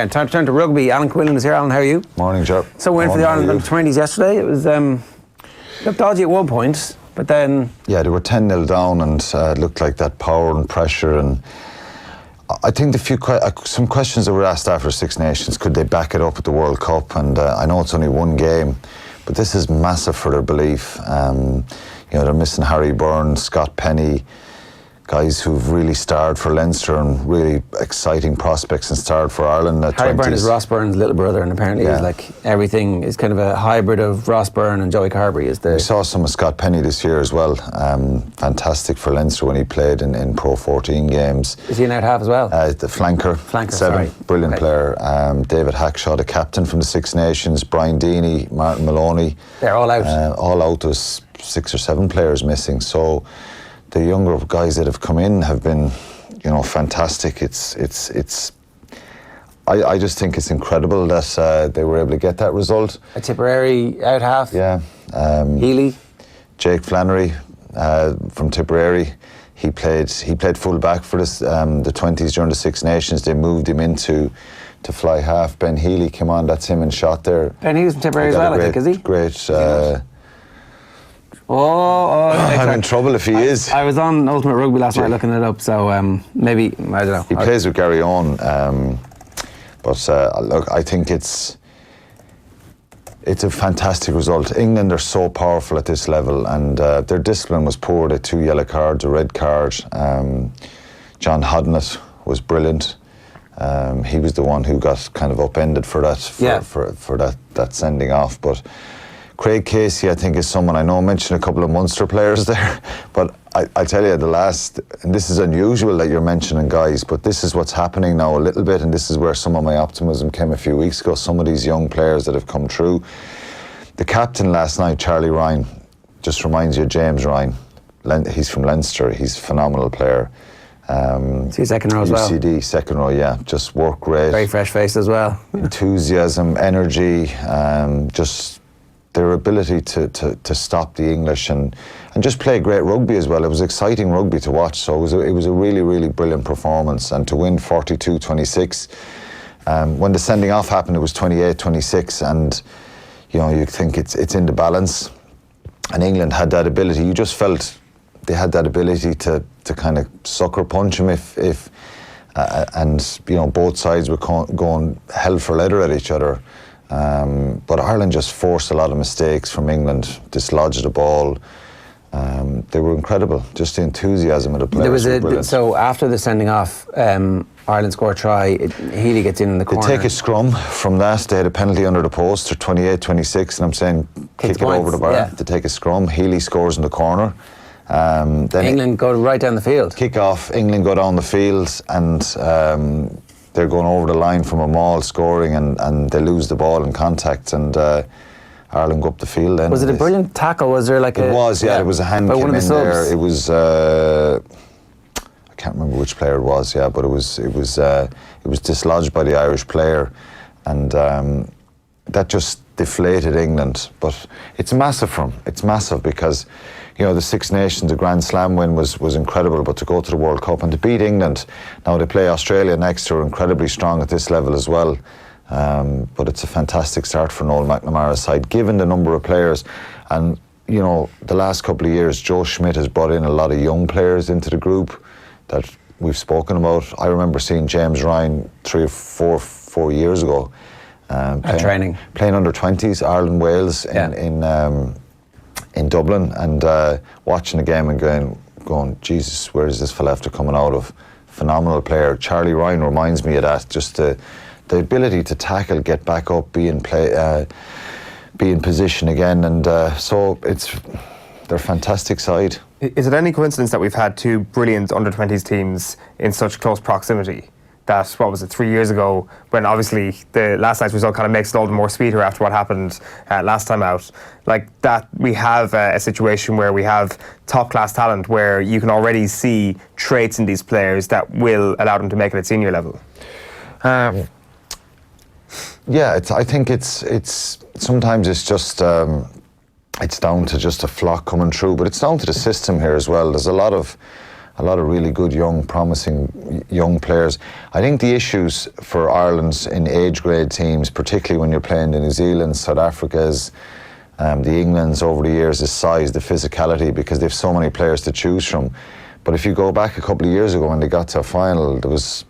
And time to turn to rugby. Alan Quinlan is here. Alan, how are you? Morning, Ger. So we went for the Ireland under-20s yesterday. It was looked dodgy at one point, but then... Yeah, they were 10-0 down and it looked like that power and pressure. And I think some questions that were asked after Six Nations, could they back it up at the World Cup? And I know it's only one game, but this is massive for their belief. They're missing Harry Byrne, Scott Penny, guys who've really starred for Leinster and really exciting prospects and starred for Ireland at 20s. Harry Byrne is Ross Byrne's little brother, and apparently he's like everything is kind of a hybrid of Ross Byrne and Joey Carberry. We saw some of Scott Penny this year as well. Fantastic for Leinster when he played in Pro 14 games. Is he an out half as well? The flanker, seven, brilliant player. David Hackshaw, the captain from the Six Nations, Brian Deeney, Martin Maloney. They're all out. All out. There's 6 or 7 players missing. So the younger guys that have come in have been, fantastic. I just think it's incredible that they were able to get that result. A Tipperary out half. Yeah. Healy. Jake Flannery from Tipperary. He played full back for this, the 20s during the Six Nations. They moved him to fly half. Ben Healy came on. That's him and shot there. Ben Healy's from Tipperary as well, I think, is he? Great. I'm in trouble if he is. I was on Ultimate Rugby last night looking it up, so maybe, I don't know. He plays with Gary Owen, but look, I think it's a fantastic result. England are so powerful at this level, and their discipline was poor. They had 2 yellow cards, a red card. John Hodnett was brilliant. He was the one who got kind of upended for that, for that sending off, but Craig Casey, I think, is someone I know. I mentioned a couple of Munster players there, but I tell you, and this is unusual that you're mentioning guys, but this is what's happening now a little bit, and this is where some of my optimism came a few weeks ago. Some of these young players that have come through. The captain last night, Charlie Ryan, just reminds you of James Ryan. He's from Leinster. He's a phenomenal player. See, second row as well. UCD, second row, yeah. Just work great. Very fresh face as well. Enthusiasm, energy, just their ability to stop the English and just play great rugby as well. It was exciting rugby to watch, so it was a really, really brilliant performance. And to win 42-26, when the sending off happened, it was 28-26, and you think it's in the balance. And England had that ability. You just felt they had that ability to kind of sucker punch him if both sides were going hell for leather at each other. But Ireland just forced a lot of mistakes from England, dislodged the ball. They were incredible. Just the enthusiasm of the players. So after the sending off, Ireland score a try. Healy gets in the corner. They take a scrum from that. They had a penalty under the post. They're 28-26, and I'm saying kick it over the bar. Yeah. They take a scrum. Healy scores in the corner. Then England go right down the field. Kick off. England go down the field, and they're going over the line from a maul, scoring, and they lose the ball in contact, and Ireland go up the field. Then was it a brilliant tackle? Was there like it was, yeah. It was a hand came in there. It was I can't remember which player it was, yeah, but it was dislodged by the Irish player, and that just deflated England. But it's massive for them. It's massive because the Six Nations, the Grand Slam win was incredible, but to go to the World Cup and to beat England, now they play Australia next, who are incredibly strong at this level as well. But it's a fantastic start for Noel McNamara's side, given the number of players. And, the last couple of years, Joe Schmidt has brought in a lot of young players into the group that we've spoken about. I remember seeing James Ryan 3 or 4 years ago. Playing under 20s, Ireland, Wales in Dublin, and watching the game and going, Jesus, where is this fella after coming out of? Phenomenal player. Charlie Ryan reminds me of that, just the ability to tackle, get back up, be in position again, and so they're a fantastic side. Is it any coincidence that we've had 2 brilliant under-20s teams in such close proximity? That, 3 years ago, when obviously the last night's result kind of makes it all the more sweeter after what happened last time out. Like that, we have a situation where we have top-class talent, where you can already see traits in these players that will allow them to make it at senior level. Yeah, I think it's sometimes it's just it's down to just a flock coming through, but it's down to the system here as well. There's a lot of a lot of really good young, promising young players. I think the issues for Ireland in age grade teams, particularly when you're playing the New Zealands, South Africa's, the Englands over the years, is size, the physicality, because they've so many players to choose from. But if you go back a couple of years ago when they got to a final, there was,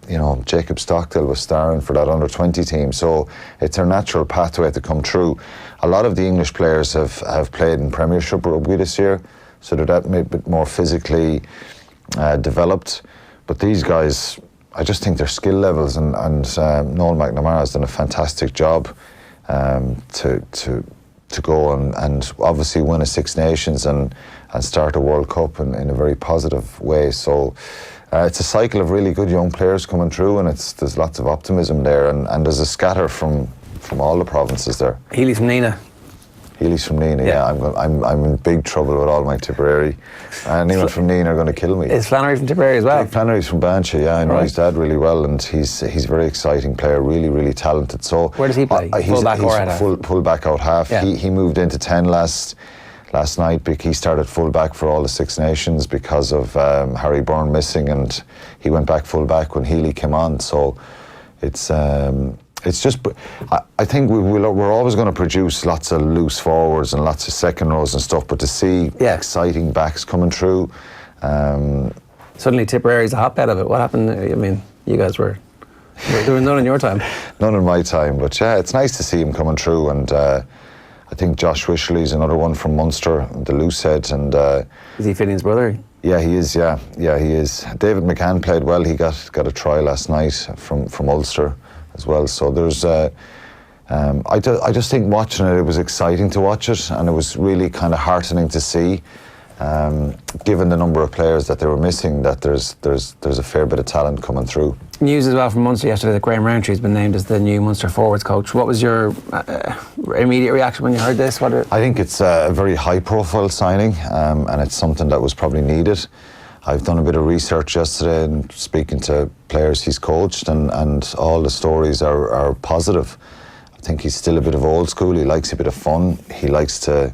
you know, Jacob Stockdale was starring for that under-20 team, so it's their natural pathway to come through. A lot of the English players have played in Premiership Rugby this year, so they're that bit more physically developed. But these guys, I just think their skill levels, and Noel McNamara has done a fantastic job to go and obviously win a Six Nations and start a World Cup in a very positive way. So it's a cycle of really good young players coming through, and there's lots of optimism there, and there's a scatter from all the provinces there. Healy's from Nina. Healy's from Nina, yeah. I'm in big trouble with all my Tipperary. Anyone from Nina are going to kill me. Is Flannery from Tipperary as well? Flannery's from Banshee, yeah. I know his dad really well, and he's a very exciting player, really, really talented. So where does he play? Full-back or out half? Full-back out half. Yeah. He moved into 10 last night. He started full-back for all the Six Nations because of Harry Byrne missing, and he went back full-back when Healy came on. So it's just, I think we're always going to produce lots of loose forwards and lots of second rows and stuff, but to see exciting backs coming through. Suddenly Tipperary's a hotbed of it. What happened? I mean, you guys were doing none in your time. None in my time, but yeah, it's nice to see him coming through, and I think Josh Wishley's another one from Munster, the loose head, and is he Finian's brother? Yeah, he is. Yeah, he is. David McCann played well. He got a try last night from Ulster as well. So there's, I just think watching it was exciting to watch it, and it was really kind of heartening to see, given the number of players that they were missing, that there's a fair bit of talent coming through. News as well from Munster yesterday that Graham Rowntree has been named as the new Munster forwards coach. What was your immediate reaction when you heard this? I think it's a very high-profile signing, and it's something that was probably needed. I've done a bit of research yesterday and speaking to players he's coached, and all the stories are positive. I think he's still a bit of old school. He likes a bit of fun. He likes to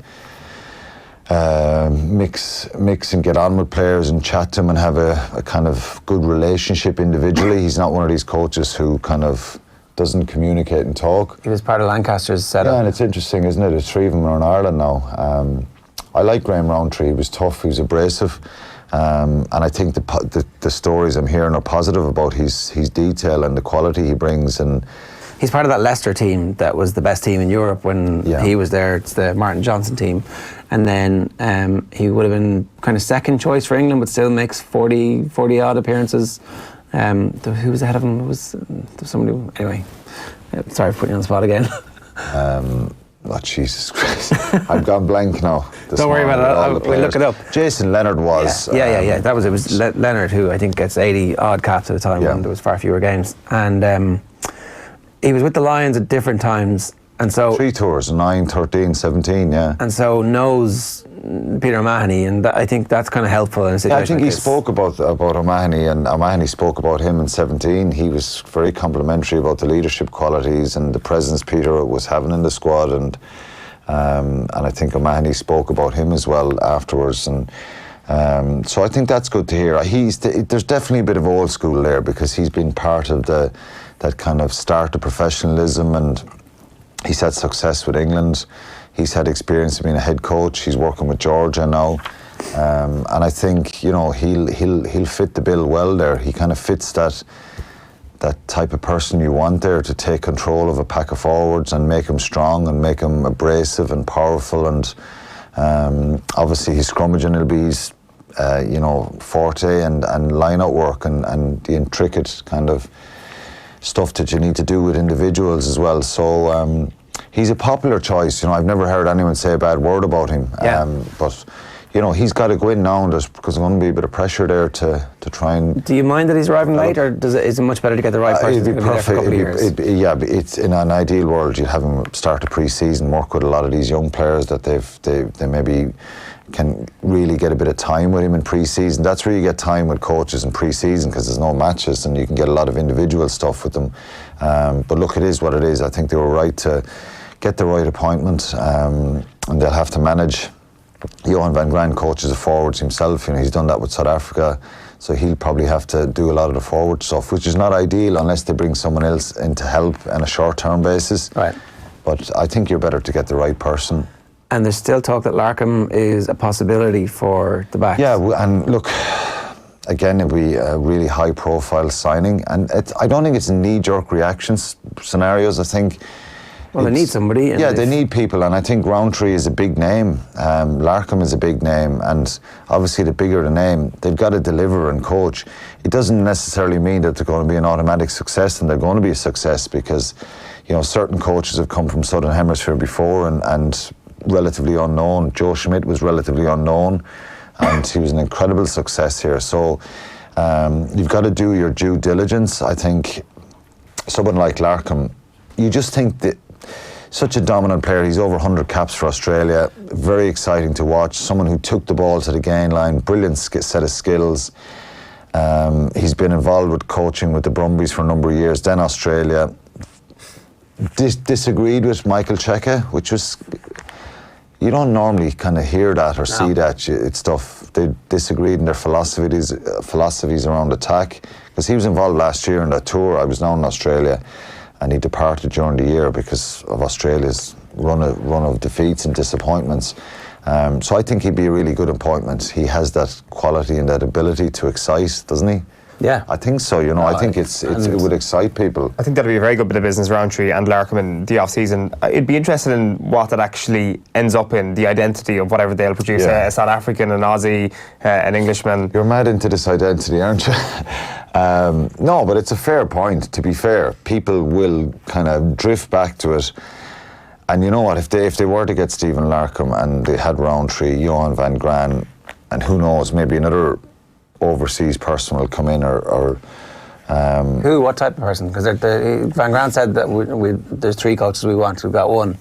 mix and get on with players and chat to them and have a kind of good relationship individually. He's not one of these coaches who kind of doesn't communicate and talk. He was part of Lancaster's setup. Yeah, and it's interesting, isn't it? The three of them are in Ireland now. I like Graham Rowntree. He was tough. He was abrasive. And I think the stories I'm hearing are positive about his detail and the quality he brings. And he's part of that Leicester team that was the best team in Europe when he was there. It's the Martin Johnson team. And then he would have been kind of second choice for England, but still makes 40 odd appearances. Who was ahead of him? There was somebody. Anyway, sorry for putting you on the spot again. Oh, Jesus Christ. I've gone blank now. Don't worry about it. We'll look it up. Jason Leonard was. Yeah. It was Leonard who I think gets 80 odd caps at a time when there was far fewer games. And he was with the Lions at different times. And so 3 tours, 9, 13, 17, yeah. And so knows Peter O'Mahony, and I think that's kind of helpful in a situation. I think he spoke about O'Mahony, and O'Mahony spoke about him in 17. He was very complimentary about the leadership qualities and the presence Peter was having in the squad, and I think O'Mahony spoke about him as well afterwards, and so I think that's good to hear. There's definitely a bit of old school there, because he's been part of that kind of start of professionalism, and he's had success with England. He's had experience of being a head coach. He's working with Georgia now, and I think he'll fit the bill well there. He kind of fits that type of person you want there to take control of a pack of forwards and make them strong and make them abrasive and powerful. And obviously his scrummaging will be his forte, and line-out work and the intricate kind of stuff that you need to do with individuals as well. So he's a popular choice. I've never heard anyone say a bad word about him. But he's got to go in now, because there's going to be a bit of pressure there to try and. Do you mind that he's arriving late, or is it much better to get the right person? It'd be perfect. It's in an ideal world, you'd have him start the pre-season, work with a lot of these young players that they maybe can really get a bit of time with him in pre-season. That's where you get time with coaches in pre-season, because there's no matches and you can get a lot of individual stuff with them. But look, it is what it is. I think they were right to get the right appointment, and they'll have to manage Johan van Graan coaches the forwards himself. He's done that with South Africa, so he'll probably have to do a lot of the forward stuff, which is not ideal unless they bring someone else in to help on a short-term basis. Right. But I think you're better to get the right person. And there's still talk that Larkham is a possibility for the backs. Yeah, and look, again, it'll be a really high-profile signing, and I don't think it's knee-jerk reactions scenarios. I think. Well, they need somebody. Yeah, they need people, and I think Rowntree is a big name. Larkham is a big name, and obviously the bigger the name, they've got to deliver and coach. It doesn't necessarily mean that they're going to be an automatic success, and they're going to be a success because, certain coaches have come from Southern Hemisphere before and relatively unknown. Joe Schmidt was relatively unknown, and he was an incredible success here. So you've got to do your due diligence. I think someone like Larkham, you just think that such a dominant player. He's over 100 caps for Australia. Very exciting to watch. Someone who took the ball to the gain line. Brilliant set of skills. He's been involved with coaching with the Brumbies for a number of years. Then Australia. Disagreed with Michael Cheika, which was... You don't normally kind of hear that or see that. It's stuff. They disagreed in their philosophies around attack. Because he was involved last year in that tour. I was down in Australia, and he departed during the year because of Australia's run of defeats and disappointments. So I think he'd be a really good appointment. He has that quality and that ability to excite, doesn't he? Yeah. I think so, I think it would excite people. I think that'd be a very good bit of business, Rowntree and Larkham in the off-season. I'd be interested in what that actually ends up in, the identity of whatever they'll produce, a South African, an Aussie, an Englishman. You're mad into this identity, aren't you? No, but it's a fair point, to be fair. People will kind of drift back to it. And you know what, if they were to get Stephen Larkham and they had Rowntree, Johan van Graan, and who knows, maybe another overseas person will come in or Who? What type of person? Because Van Graan said that there's 3 coaches we want. We've got 1.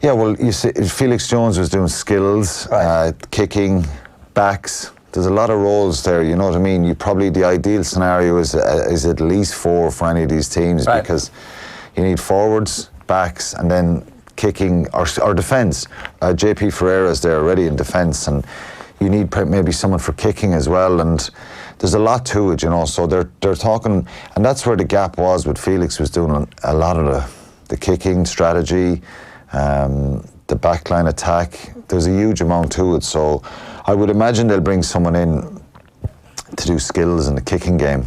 Yeah, well, you see, Felix Jones was doing skills, kicking, backs. There's a lot of roles there, you know what I mean? The ideal scenario is at least 4 for any of these teams because you need forwards, backs, and then kicking or defence. JP Ferreira's there already in defence, and you need maybe someone for kicking as well, and there's a lot to it, so they're talking, and that's where the gap was with Felix. Was doing a lot of the kicking strategy, the backline attack. There's a huge amount to it, so I would imagine they'll bring someone in to do skills in the kicking game,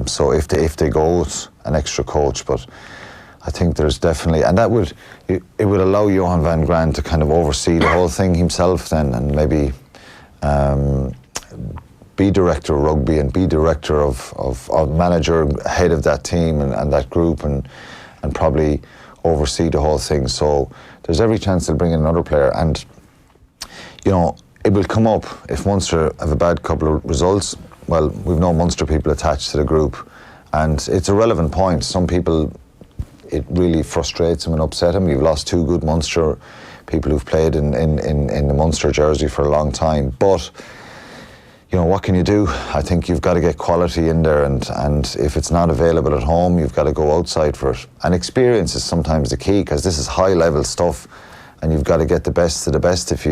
so if they go with an extra coach, but I think there's definitely, and it would allow Johan van Graan to kind of oversee the whole thing himself then, and maybe be director of rugby and be director of manager, head of that team and that group, and probably oversee the whole thing. So there's every chance they'll bring in another player, and it will come up if Munster have a bad couple of results. Well, we've no Munster people attached to the group, and it's a relevant point. Some people, it really frustrates them and upset them. You've lost 2 good Munster people who've played in the Munster jersey for a long time, but what can you do? I think you've got to get quality in there, and if it's not available at home, you've got to go outside for it. And experience is sometimes the key, because this is high level stuff, and you've got to get the best of the best if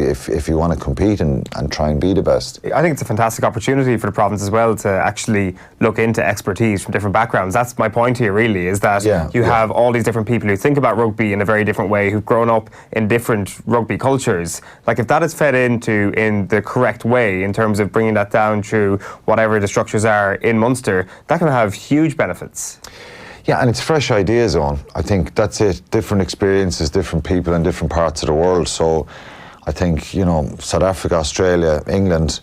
you want to compete and try and be the best. I think it's a fantastic opportunity for the province as well to actually look into expertise from different backgrounds. That's my point here, really, is that you have all these different people who think about rugby in a very different way, who've grown up in different rugby cultures. Like, if that is fed into in the correct way, in terms of bringing that down through whatever the structures are in Munster, that can have huge benefits. Yeah, and it's fresh ideas, Eoin. I think that's it. Different experiences, different people in different parts of the world. So I think, South Africa, Australia, England,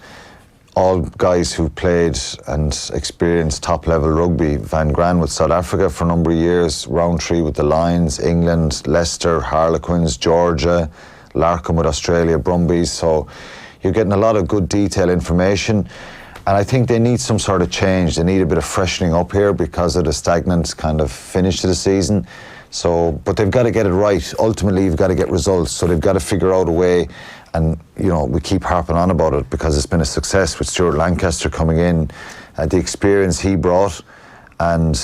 all guys who played and experienced top-level rugby. Van Graan with South Africa for a number of years, Rowntree with the Lions, England, Leicester, Harlequins, Georgia, Larkham with Australia, Brumbies. So you're getting a lot of good detailed information. And I think they need some sort of change. They need a bit of freshening up here because of the stagnant kind of finish to the season. So, but they've got to get it right. Ultimately, you've got to get results. So they've got to figure out a way. And, we keep harping on about it because it's been a success with Stuart Lancaster coming in, the experience he brought, and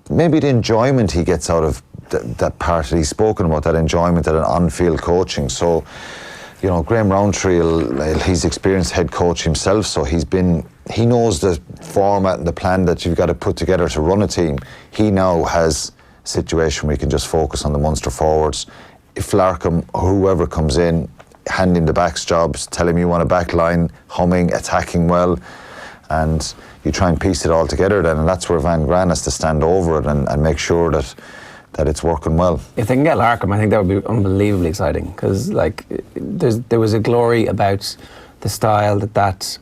maybe the enjoyment he gets out of that part that he's spoken about, that enjoyment, that on-field coaching. So, you know, Graham Rowntree, he's experienced head coach himself, so he knows the format and the plan that you've got to put together to run a team. He now has a situation where he can just focus on the Munster forwards. If Larkham or whoever comes in, hand him the backs jobs, tell him you want a back line, humming, attacking well, and you try and piece it all together then, and that's where Van Gran has to stand over it and make sure that it's working well. If they can get Larkham, I think that would be unbelievably exciting, because like there was a glory about the style that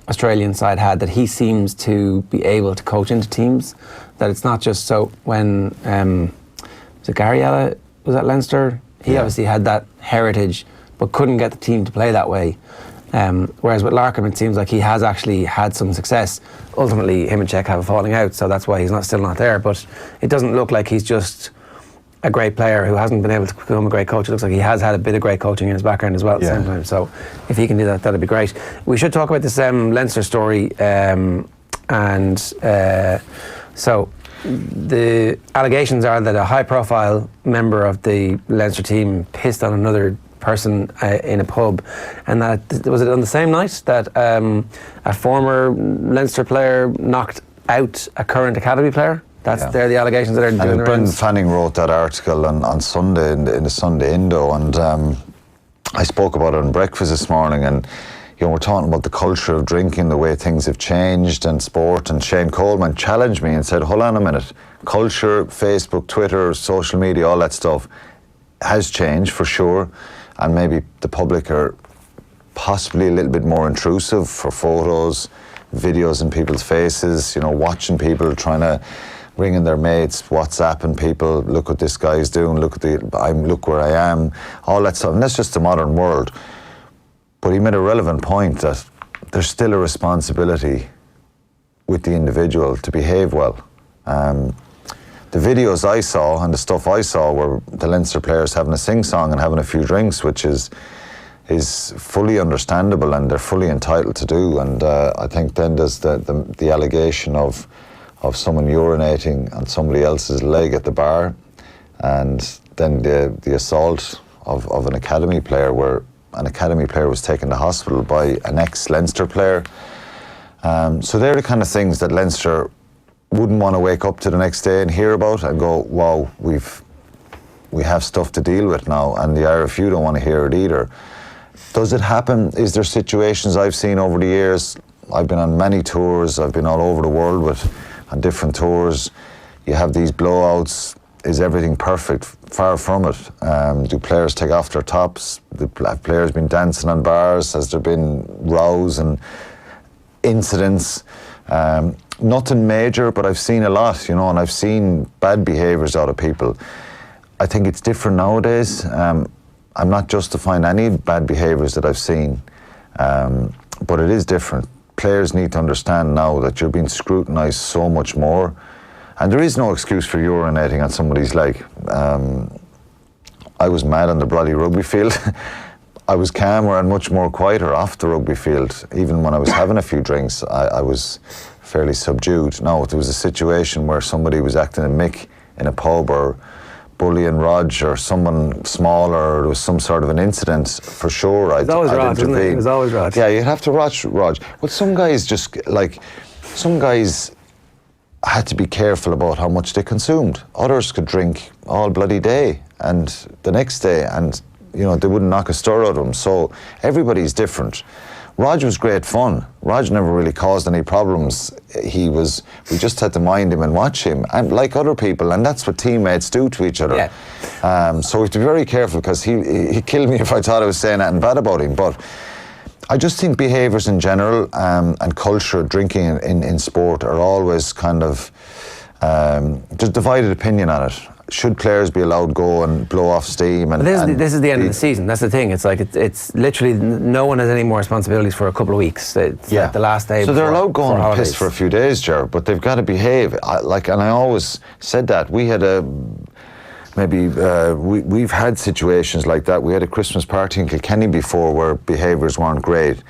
Australian side had, that he seems to be able to coach into teams, that it's not just so when was it Gary Ella was at Leinster, he obviously had that heritage but couldn't get the team to play that way. Whereas with Larkham, it seems like he has actually had some success. Ultimately, him and Czech have a falling out, so that's why he's still not there. But it doesn't look like he's just a great player who hasn't been able to become a great coach. It looks like he has had a bit of great coaching in his background as well at the same time. So if he can do that, that'd be great. We should talk about this Leinster story. So the allegations are that a high-profile member of the Leinster team pissed on another person in a pub, and that was it on the same night that a former Leinster player knocked out a current academy player. They're the allegations that are doing the rounds. Brendan Fanning wrote that article on Sunday in the Sunday Indo, and I spoke about it on breakfast this morning, and you know, we're talking about the culture of drinking, the way things have changed in sport, and Shane Coleman challenged me and said, hold on a minute, culture, Facebook, Twitter, social media, all that stuff has changed for sure, and maybe the public are possibly a little bit more intrusive for photos, videos in people's faces, you know, watching people trying to ringing their mates, WhatsApping people, look what this guy's doing, look where I am, all that stuff. And that's just the modern world. But he made a relevant point that there's still a responsibility with the individual to behave well. The videos I saw and the stuff I saw were the Leinster players having a sing-song and having a few drinks, which is fully understandable and they're fully entitled to do. And I think then there's the allegation of someone urinating on somebody else's leg at the bar, and then the assault of an academy player, where an academy player was taken to hospital by an ex-Leinster player. So they're the kind of things that Leinster wouldn't want to wake up to the next day and hear about and go, wow, we have stuff to deal with now, and the RFU don't want to hear it either. Does it happen? Is there situations I've seen over the years? I've been on many tours, I've been all over the world on different tours. You have these blowouts. Is everything perfect? Far from it. Do players take off their tops? Have players been dancing on bars? Has there been rows and incidents? Nothing major, but I've seen a lot, you know, and I've seen bad behaviours out of people. I think it's different nowadays. I'm not justifying any bad behaviours that I've seen, but it is different. Players need to understand now that you're being scrutinised so much more, and there is no excuse for urinating on somebody's leg. I was mad on the bloody rugby field. I was calmer and much more quieter off the rugby field. Even when I was having a few drinks, I was fairly subdued. Now, if there was a situation where somebody was acting a mick in a pub or bullying Rog or someone smaller, or there was some sort of an incident, for sure I'd intervene. It was always Rog. Yeah, you'd have to watch Rog. Well, some guys had to be careful about how much they consumed. Others could drink all bloody day and the next day, and you know, they wouldn't knock a stir out of them. So everybody's different. Rog was great fun. Rog never really caused any problems. We just had to mind him and watch him, and like other people, and that's what teammates do to each other. Yeah. So we have to be very careful, because he killed me if I thought I was saying anything bad about him. But I just think behaviours in general and culture, drinking in sport, are always kind of there's divided opinion on it. Should players be allowed go and blow off steam? And this is the end of the season. That's the thing. It's like it's literally no one has any more responsibilities for a couple of weeks. It's like the last day. So they're allowed going and piss for a few days, Ger, but they've got to behave. And I always said that we had we've had situations like that. We had a Christmas party in Kilkenny before where behaviours weren't great.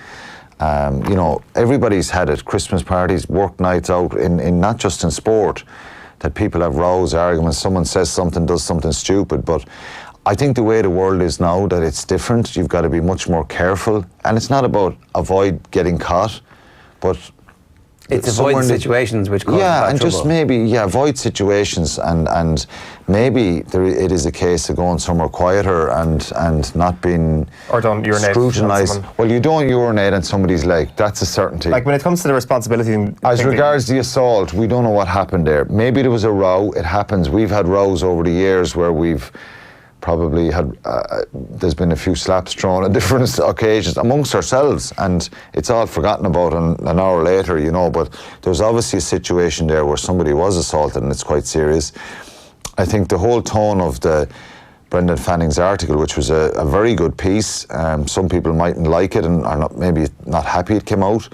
You know, everybody's had it. Christmas parties, work nights out, in not just in sport, that people have rows, arguments, someone says something, does something stupid. But I think the way the world is now, that it's different. You've got to be much more careful, and it's not about avoid getting caught, but it's avoid situations which cause and trouble. Just maybe avoid situations, and maybe it is a case of going somewhere quieter and not being or don't urinate scrutinised. Well, you don't urinate on somebody's leg. That's a certainty. Like when it comes to the responsibility. As regards the assault, we don't know what happened there. Maybe there was a row. It happens. We've had rows over the years where we've probably had, there's been a few slaps thrown on different occasions amongst ourselves, and it's all forgotten about an hour later, you know, but there's obviously a situation there where somebody was assaulted, and it's quite serious. I think the whole tone of the Brendan Fanning's article, which was a very good piece, some people mightn't like it and are maybe not happy it came out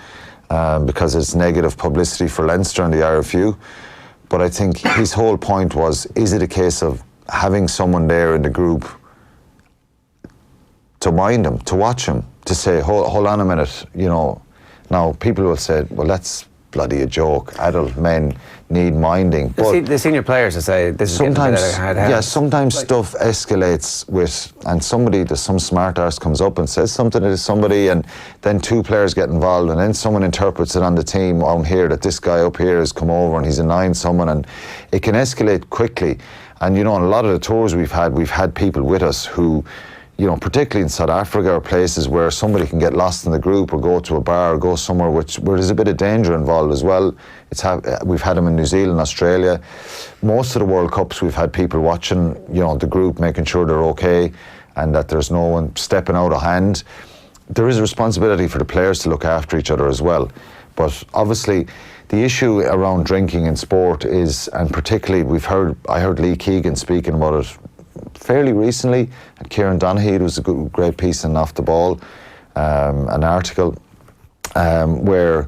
because it's negative publicity for Leinster and the RFU, but I think his whole point was, is it a case of having someone there in the group to mind him, to watch him, to say, hold on a minute, you know. Now, people will say, well, that's bloody a joke. Adult men need minding. But the senior players will say, this sometimes, is getting a bit sometimes stuff escalates and some smart arse comes up and says something to somebody, and then two players get involved, and then someone interprets it on the team on here that this guy up here has come over and he's annoying someone, and it can escalate quickly. And, you know, on a lot of the tours we've had people with us who, you know, particularly in South Africa or places where somebody can get lost in the group or go to a bar or go somewhere where there's a bit of danger involved as well. We've had them in New Zealand, Australia. Most of the World Cups we've had people watching, you know, the group, making sure they're okay and that there's no one stepping out of hand. There is a responsibility for the players to look after each other as well. But obviously, the issue around drinking in sport is, and particularly I heard Lee Keegan speaking about it fairly recently, and Kieran Donaghy, it was a great piece in Off the Ball, an article, where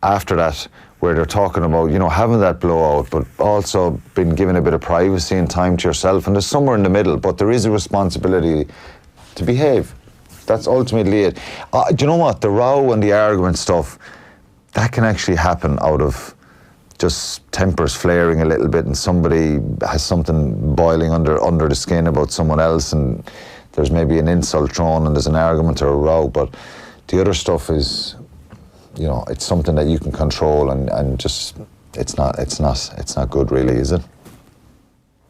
after that, where they're talking about, you know, having that blowout, but also being given a bit of privacy and time to yourself, and there's somewhere in the middle, but there is a responsibility to behave. That's ultimately it. Do you know what? The row and the argument stuff, that can actually happen out of just tempers flaring a little bit, and somebody has something boiling under the skin about someone else, and there's maybe an insult thrown and there's an argument or a row. But the other stuff is, you know, it's something that you can control, and just it's not good, really, is it?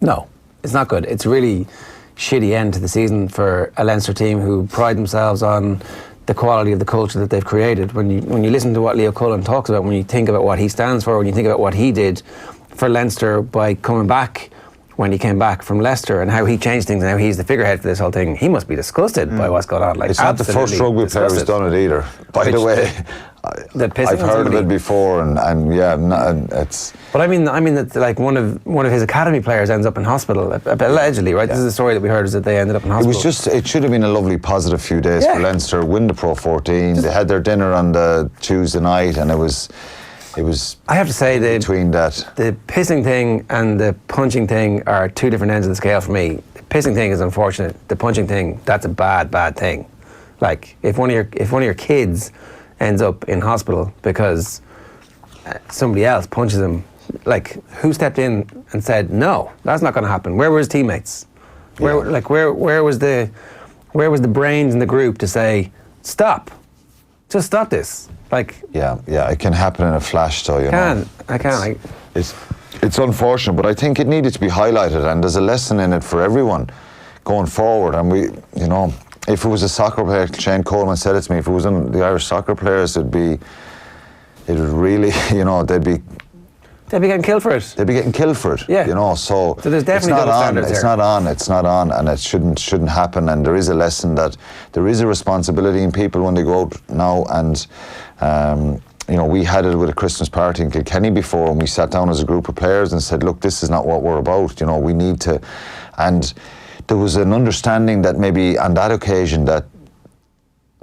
No, it's not good. It's really shitty end to the season for a Leinster team who pride themselves on the quality of the culture that they've created. When you listen to what Leo Cullen talks about, when you think about what he stands for, when you think about what he did for Leinster by coming back when he came back from Leicester and how he changed things and how he's the figurehead for this whole thing, he must be disgusted by what's going on. Like, it's not the first rugby player who's done it either, by the way. I've heard of it before, and it's. But I mean that, like, one of his academy players ends up in hospital allegedly, right? Yeah. This is the story that we heard, is that they ended up in hospital. It should have been a lovely positive few days for Leinster. Win the Pro 14. They had their dinner on the Tuesday night, and it was. I have to say, the pissing thing and the punching thing are two different ends of the scale for me. The pissing thing is unfortunate. The punching thing, that's a bad thing. Like, if one of your kids ends up in hospital because somebody else punches him, like, who stepped in and said no, that's not going to happen? Where were his teammates? Where was the brains in the group to say stop? Just stop this. Like, yeah, it can happen in a flash, though. It's unfortunate, but I think it needed to be highlighted, and there's a lesson in it for everyone going forward. And we, you know, if it was a soccer player, Shane Coleman said it to me, if it was in the Irish soccer players, it would really, you know, they'd be getting killed for it. They'd be getting killed for it. Yeah. You know, so there's definitely double standards there. It's not on, and it shouldn't happen. And there is a lesson that there is a responsibility in people when they go out now. And you know, we had it with a Christmas party in Kilkenny before, and we sat down as a group of players and said, look, this is not what we're about. You know, we need to. And there was an understanding that maybe on that occasion that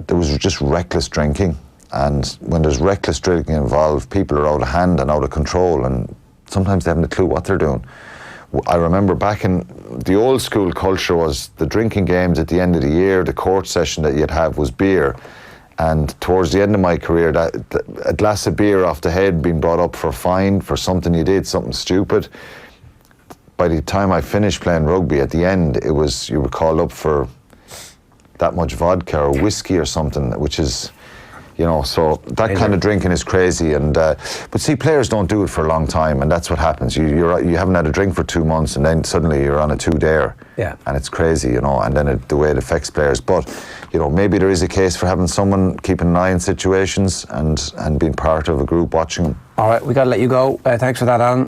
there was just reckless drinking. And when there's reckless drinking involved, people are out of hand and out of control, and sometimes they haven't a clue what they're doing. I remember back in the old school culture was the drinking games at the end of the year, the court session that you'd have was beer. And towards the end of my career, a glass of beer off the head being brought up for a fine for something you did, something stupid. by the time I finished playing rugby, at the end, it was, you were called up for that much vodka or whiskey or something, which is, you know, so that kind of drinking is crazy. And but see, players don't do it for a long time, and that's what happens. You haven't had a drink for 2 months, and then suddenly you're on a 2-dayer. Yeah. And it's crazy, you know, and then the way it affects players. But, you know, maybe there is a case for having someone keeping an eye on situations and being part of a group watching them. All right, we got to let you go. Thanks for that, Alan.